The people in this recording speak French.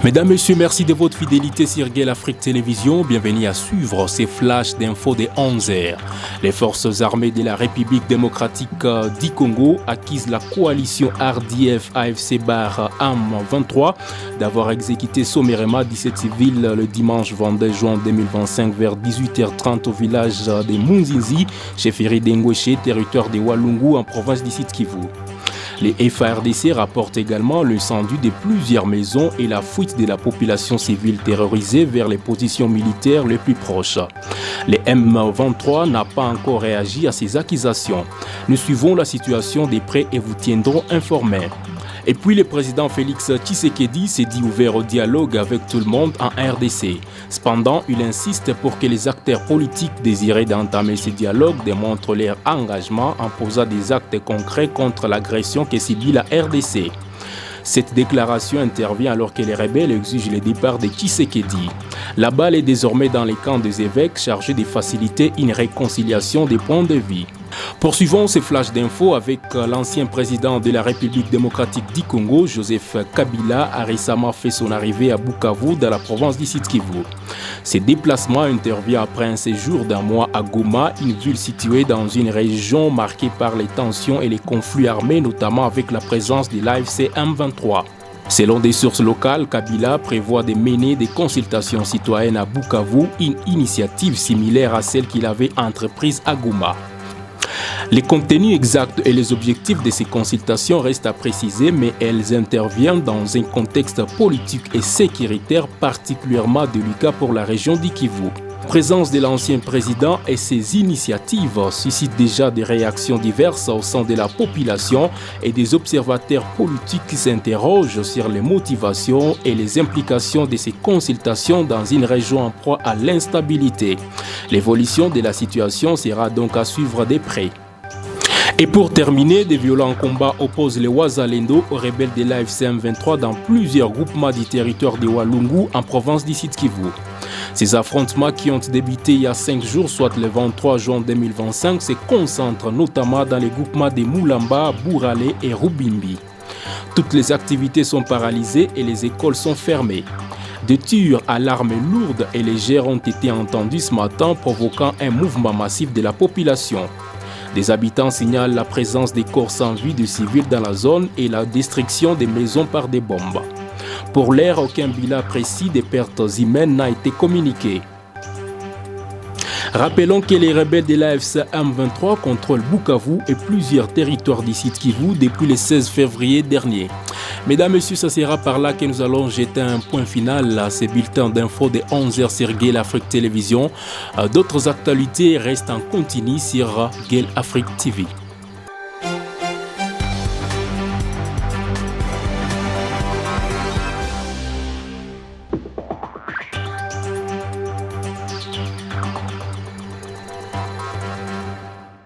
Mesdames, Messieurs, merci de votre fidélité sur Guel Afrique Télévision. Bienvenue à suivre ces flashs d'infos des 11h. Les forces armées de la République démocratique du Congo accusent la coalition RDF-AFC-AM23 d'avoir exécuté sommairement 17 civils le dimanche 22 juin 2025 vers 18h30 au village de Munzinzi, chefferie d'Engweshe, territoire de Walungu en province du Sud Kivu. Les FARDC rapportent également l'incendie de plusieurs maisons et la fuite de la population civile terrorisée vers les positions militaires les plus proches. Les M23 n'a pas encore réagi à ces accusations. Nous suivons la situation de près et vous tiendrons informés. Et puis le président Félix Tshisekedi s'est dit ouvert au dialogue avec tout le monde en RDC. Cependant, il insiste pour que les acteurs politiques désirés d'entamer ce dialogue démontrent leur engagement en posant des actes concrets contre l'agression que subit la RDC. Cette déclaration intervient alors que les rebelles exigent le départ de Tshisekedi. La balle est désormais dans les camps des évêques chargés de faciliter une réconciliation des points de vue. Poursuivons ces flashs d'infos avec l'ancien président de la République démocratique du Congo, Joseph Kabila, a récemment fait son arrivée à Bukavu dans la province du Sud Kivu. Ce déplacement intervient après un séjour d'un mois à Goma, une ville située dans une région marquée par les tensions et les conflits armés, notamment avec la présence de l'AFC M23. Selon des sources locales, Kabila prévoit de mener des consultations citoyennes à Bukavu, une initiative similaire à celle qu'il avait entreprise à Goma. Les contenus exacts et les objectifs de ces consultations restent à préciser, mais elles interviennent dans un contexte politique et sécuritaire particulièrement délicat pour la région du Kivu. La présence de l'ancien président et ses initiatives suscitent déjà des réactions diverses au sein de la population et des observateurs politiques qui s'interrogent sur les motivations et les implications de ces consultations dans une région en proie à l'instabilité. L'évolution de la situation sera donc à suivre de près. Et pour terminer, des violents combats opposent les Wazalendo aux rebelles de l'AFC M23 dans plusieurs groupements du territoire de Walungu en province du Sud Kivu. Ces affrontements qui ont débuté il y a 5 jours, soit le 23 juin 2025, se concentrent notamment dans les groupements de Moulamba, Bourale et Rubimbi. Toutes les activités sont paralysées et les écoles sont fermées. Des tirs à l'arme lourde et légère ont été entendus ce matin, provoquant un mouvement massif de la population. Des habitants signalent la présence des corps sans vie de civils dans la zone et la destruction des maisons par des bombes. Pour l'heure, aucun bilan précis des pertes humaines n'a été communiqué. Rappelons que les rebelles de l'AFC M23 contrôlent Bukavu et plusieurs territoires du Sud Kivu depuis le 16 février dernier. Mesdames, Messieurs, ça sera par là que nous allons jeter un point final à ces bulletins d'infos de 11h sur Guel Afrique Télévision. D'autres actualités restent en continu sur Guel Afrique TV.